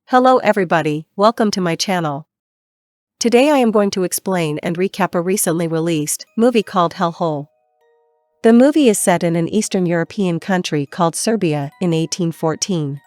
Hello everybody, welcome to my channel. Today I am going to explain and recap a recently released movie called Hellhole. The movie is set in an Eastern European country called Serbia in 1814.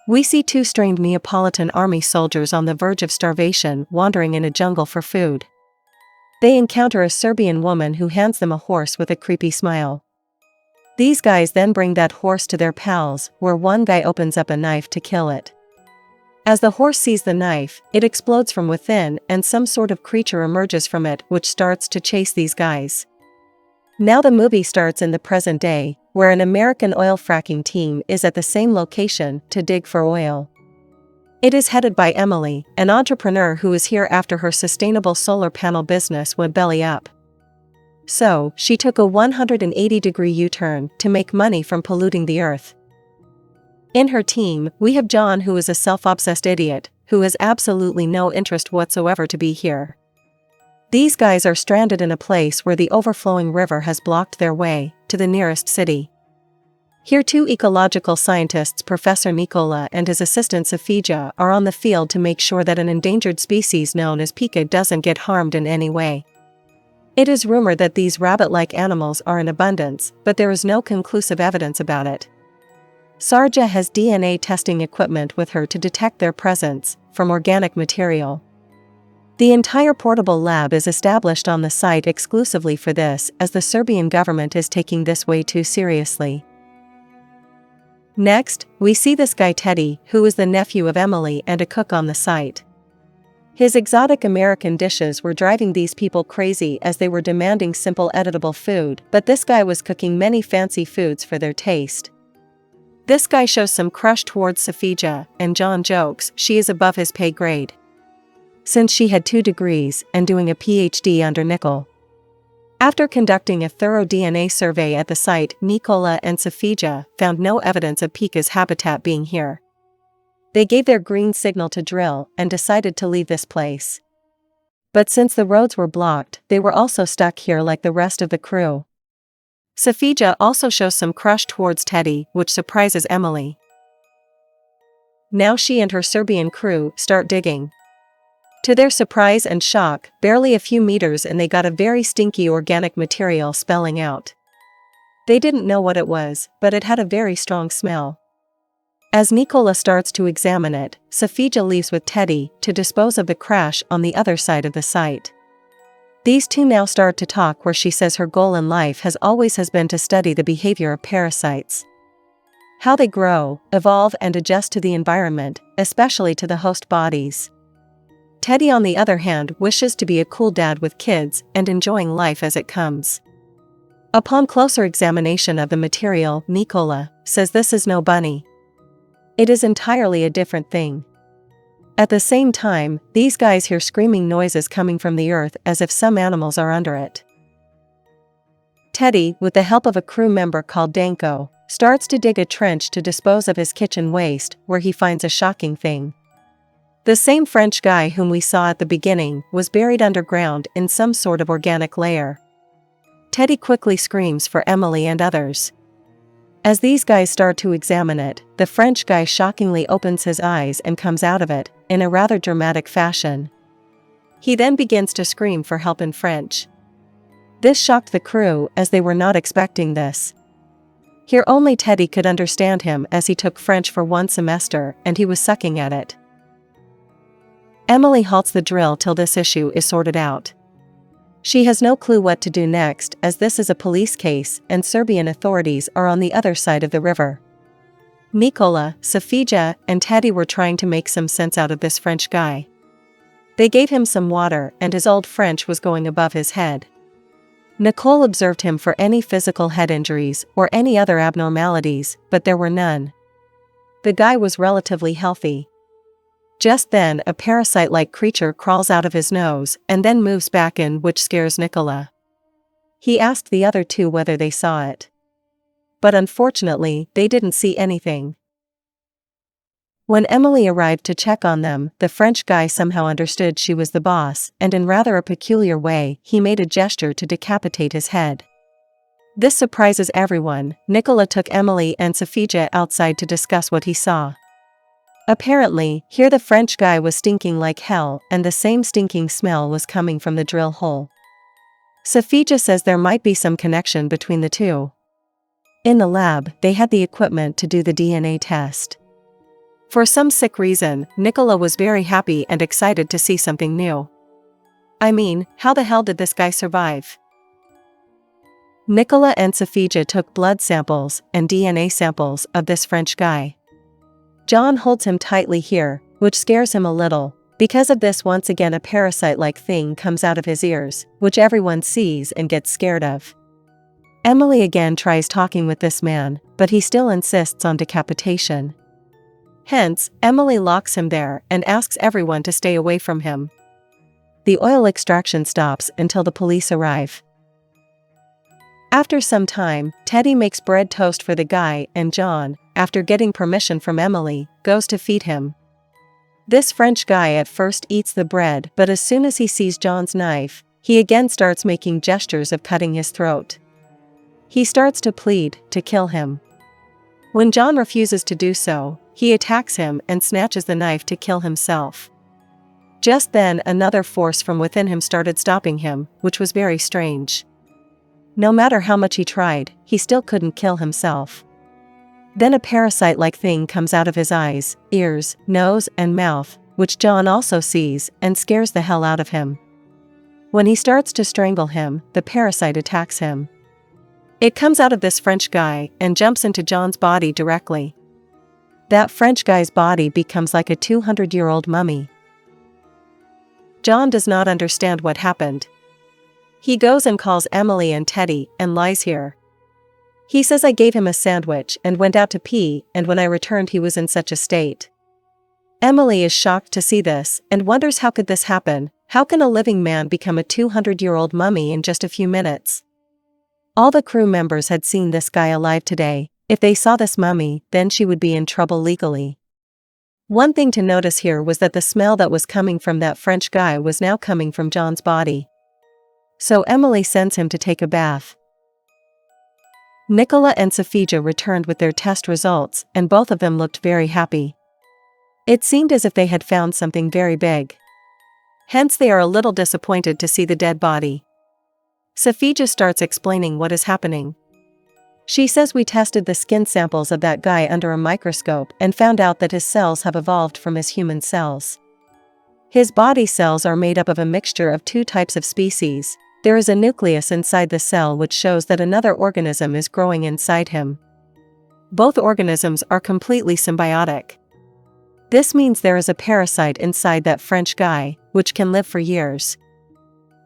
We see two strained Neapolitan army soldiers on the verge of starvation wandering in a jungle for food. They encounter a Serbian woman who hands them a horse with a creepy smile. These guys then bring that horse to their pals, where one guy opens up a knife to kill it. As the horse sees the knife, it explodes from within and some sort of creature emerges from it which starts to chase these guys. Now the movie starts in the present day, where an American oil fracking team is at the same location to dig for oil. It is headed by Emily, an entrepreneur who is here after her sustainable solar panel business went belly up. So, she took a 180-degree U-turn to make money from polluting the earth. In her team, we have John, who is a self-obsessed idiot, who has absolutely no interest whatsoever to be here. These guys are stranded in a place where the overflowing river has blocked their way to the nearest city. Here two ecological scientists, Professor Nikola and his assistant Safija, are on the field to make sure that an endangered species known as pika doesn't get harmed in any way. It is rumored that these rabbit-like animals are in abundance, but there is no conclusive evidence about it. Sarja has DNA testing equipment with her to detect their presence from organic material. The entire portable lab is established on the site exclusively for this, as the Serbian government is taking this way too seriously. Next, we see this guy Teddy, who is the nephew of Emily and a cook on the site. His exotic American dishes were driving these people crazy as they were demanding simple editable food, but this guy was cooking many fancy foods for their taste. This guy shows some crush towards Safija, and John jokes she is above his pay grade, since she had 2 degrees and doing a PhD under Nickel. After conducting a thorough DNA survey at the site, Nikola and Safija found no evidence of pika's habitat being here. They gave their green signal to drill and decided to leave this place. But since the roads were blocked, they were also stuck here like the rest of the crew. Safija also shows some crush towards Teddy, which surprises Emily. Now she and her Serbian crew start digging. To their surprise and shock, barely a few meters and they got a very stinky organic material spelling out. They didn't know what it was, but it had a very strong smell. As Nikola starts to examine it, Safija leaves with Teddy to dispose of the crash on the other side of the site. These two now start to talk, where she says her goal in life has always been to study the behavior of parasites. How they grow, evolve and adjust to the environment, especially to the host bodies. Teddy on the other hand wishes to be a cool dad with kids and enjoying life as it comes. Upon closer examination of the material, Nikola says this is no bunny. It is entirely a different thing. At the same time, these guys hear screaming noises coming from the earth as if some animals are under it. Teddy, with the help of a crew member called Danko, starts to dig a trench to dispose of his kitchen waste, where he finds a shocking thing. The same French guy whom we saw at the beginning was buried underground in some sort of organic layer. Teddy quickly screams for Emily and others. As these guys start to examine it, the French guy shockingly opens his eyes and comes out of it, in a rather dramatic fashion. He then begins to scream for help in French. This shocked the crew as they were not expecting this. Here only Teddy could understand him, as he took French for 1 semester and he was sucking at it. Emily halts the drill till this issue is sorted out. She has no clue what to do next, as this is a police case and Serbian authorities are on the other side of the river. Nikola, Safija, and Teddy were trying to make some sense out of this French guy. They gave him some water and his old French was going above his head. Nicole observed him for any physical head injuries or any other abnormalities, but there were none. The guy was relatively healthy. Just then a parasite-like creature crawls out of his nose and then moves back in, which scares Nikola. He asked the other two whether they saw it. But unfortunately, they didn't see anything. When Emily arrived to check on them, the French guy somehow understood she was the boss, and in rather a peculiar way, he made a gesture to decapitate his head. This surprises everyone. Nikola took Emily and Safija outside to discuss what he saw. Apparently, here the French guy was stinking like hell and the same stinking smell was coming from the drill hole. Safija says there might be some connection between the two. In the lab, they had the equipment to do the DNA test. For some sick reason, Nicola was very happy and excited to see something new. I mean, how the hell did this guy survive? Nicola and Safija took blood samples and DNA samples of this French guy. John holds him tightly here, which scares him a little. Because of this, once again a parasite-like thing comes out of his ears, which everyone sees and gets scared of. Emily again tries talking with this man, but he still insists on decapitation. Hence, Emily locks him there and asks everyone to stay away from him. The oil extraction stops until the police arrive. After some time, Teddy makes bread toast for the guy and John, after getting permission from Emily, goes to feed him. This French guy at first eats the bread, but as soon as he sees John's knife, he again starts making gestures of cutting his throat. He starts to plead to kill him. When John refuses to do so, he attacks him and snatches the knife to kill himself. Just then another force from within him started stopping him, which was very strange. No matter how much he tried, he still couldn't kill himself. Then a parasite-like thing comes out of his eyes, ears, nose, and mouth, which John also sees and scares the hell out of him. When he starts to strangle him, the parasite attacks him. It comes out of this French guy and jumps into John's body directly. That French guy's body becomes like a 200-year-old mummy. John does not understand what happened. He goes and calls Emily and Teddy and lies here. He says I gave him a sandwich and went out to pee, and when I returned he was in such a state. Emily is shocked to see this and wonders how could this happen. How can a living man become a 200-year-old mummy in just a few minutes? All the crew members had seen this guy alive today. If they saw this mummy, then she would be in trouble legally. One thing to notice here was that the smell that was coming from that French guy was now coming from John's body. So Emily sends him to take a bath. Nicola and Safija returned with their test results, and both of them looked very happy. It seemed as if they had found something very big. Hence they are a little disappointed to see the dead body. Safija starts explaining what is happening. She says we tested the skin samples of that guy under a microscope and found out that his cells have evolved from his human cells. His body cells are made up of a mixture of two types of species. There is a nucleus inside the cell which shows that another organism is growing inside him. Both organisms are completely symbiotic. This means there is a parasite inside that French guy, which can live for years.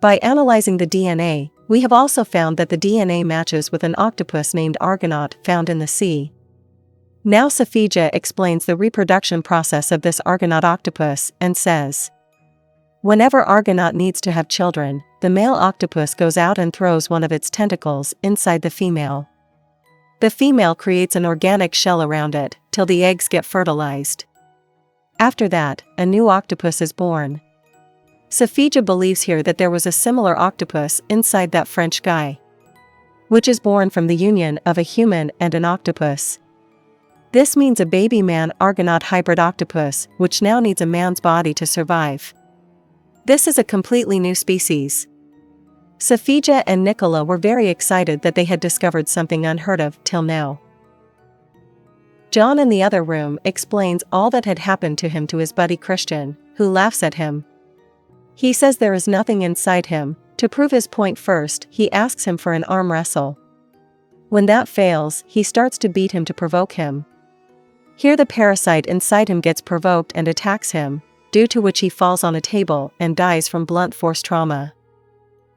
By analyzing the DNA, we have also found that the DNA matches with an octopus named Argonaut found in the sea. Now Safija explains the reproduction process of this Argonaut octopus and says, whenever Argonaut needs to have children, the male octopus goes out and throws one of its tentacles inside the female. The female creates an organic shell around it, till the eggs get fertilized. After that, a new octopus is born. Safija believes here that there was a similar octopus inside that French guy, which is born from the union of a human and an octopus. This means a baby man Argonaut hybrid octopus, which now needs a man's body to survive. This is a completely new species. Safija and Nicola were very excited that they had discovered something unheard of till now. John in the other room explains all that had happened to him to his buddy Christian, who laughs at him. He says there is nothing inside him. To prove his point first, he asks him for an arm wrestle. When that fails, he starts to beat him to provoke him. Here the parasite inside him gets provoked and attacks him, due to which he falls on a table and dies from blunt force trauma.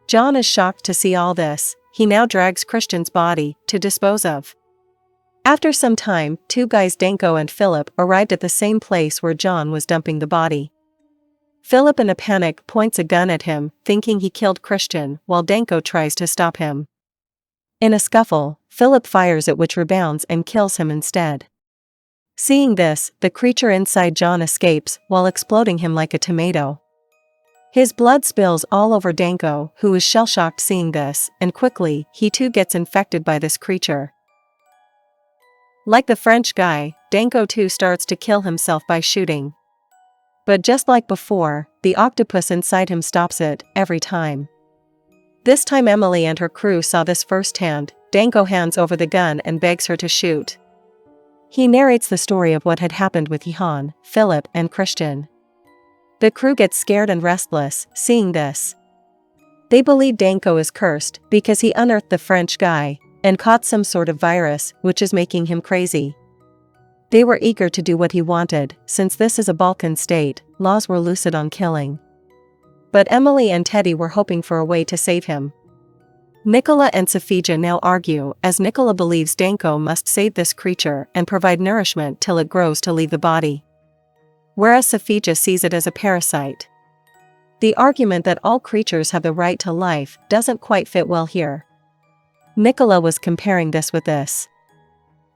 John is shocked to see all this. He now drags Christian's body to dispose of. After some time, two guys Danko and Philip arrived at the same place where John was dumping the body. Philip in a panic points a gun at him, thinking he killed Christian, while Danko tries to stop him. In a scuffle, Philip fires it, which rebounds and kills him instead. Seeing this, the creature inside John escapes, while exploding him like a tomato. His blood spills all over Danko, who is shell-shocked seeing this, and quickly, he too gets infected by this creature. Like the French guy, Danko too starts to kill himself by shooting. But just like before, the octopus inside him stops it, every time. This time Emily and her crew saw this firsthand. Danko hands over the gun and begs her to shoot. He narrates the story of what had happened with Johan, Philip, and Christian. The crew gets scared and restless, seeing this. They believe Danko is cursed because he unearthed the French guy and caught some sort of virus, which is making him crazy. They were eager to do what he wanted, since this is a Balkan state, laws were lucid on killing. But Emily and Teddy were hoping for a way to save him. Nicola and Safija now argue, as Nicola believes Danko must save this creature and provide nourishment till it grows to leave the body, whereas Safija sees it as a parasite. The argument that all creatures have the right to life doesn't quite fit well here. Nicola was comparing this with this.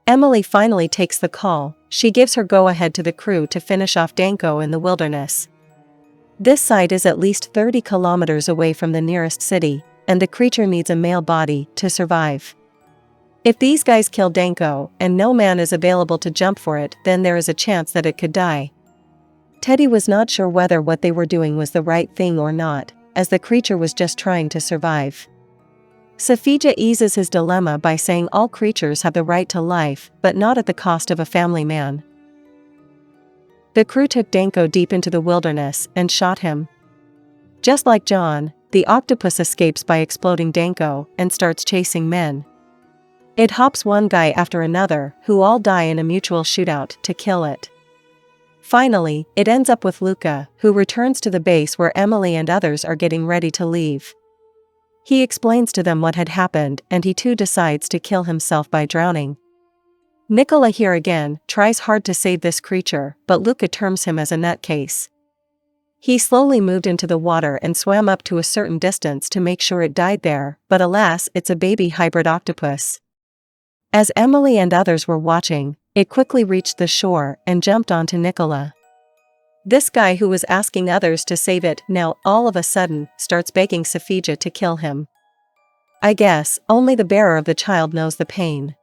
Emily finally takes the call. She gives her go-ahead to the crew to finish off Danko in the wilderness. This site is at least 30 kilometers away from the nearest city, and the creature needs a male body to survive. If these guys kill Danko and no man is available to jump for it, then there is a chance that it could die. Teddy was not sure whether what they were doing was the right thing or not, as the creature was just trying to survive. Safija eases his dilemma by saying all creatures have the right to life, but not at the cost of a family man. The crew took Danko deep into the wilderness and shot him. Just like John, the octopus escapes by exploding Danko and starts chasing men. It hops one guy after another, who all die in a mutual shootout to kill it. Finally, it ends up with Luca, who returns to the base where Emily and others are getting ready to leave. He explains to them what had happened, and he too decides to kill himself by drowning. Nicola here again tries hard to save this creature, but Luca terms him as a nutcase. He slowly moved into the water and swam up to a certain distance to make sure it died there, but alas, it's a baby hybrid octopus. As Emily and others were watching, it quickly reached the shore and jumped onto Nicola. This guy who was asking others to save it now, all of a sudden, starts begging Safija to kill him. I guess only the bearer of the child knows the pain.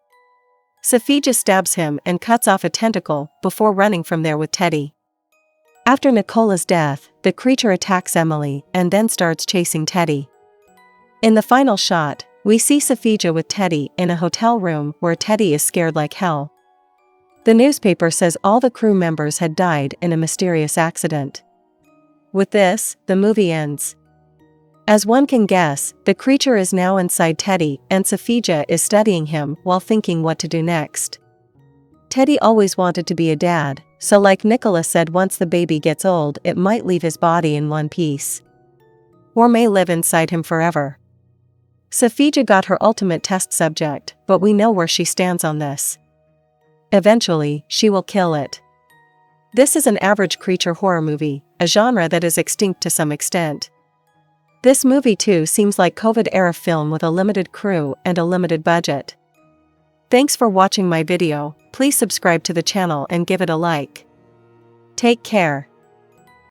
Safija stabs him and cuts off a tentacle before running from there with Teddy. After Nicola's death, the creature attacks Emily and then starts chasing Teddy. In the final shot, we see Safija with Teddy in a hotel room where Teddy is scared like hell. The newspaper says all the crew members had died in a mysterious accident. With this, the movie ends. As one can guess, the creature is now inside Teddy, and Safija is studying him while thinking what to do next. Teddy always wanted to be a dad, so like Nicola said, once the baby gets old, it might leave his body in one piece, or may live inside him forever. Safija got her ultimate test subject, but we know where she stands on this. Eventually, she will kill it. This is an average creature horror movie, a genre that is extinct to some extent. This movie too seems like COVID-era film with a limited crew and a limited budget. Thanks for watching my video. Please subscribe to the channel and give it a like. Take care.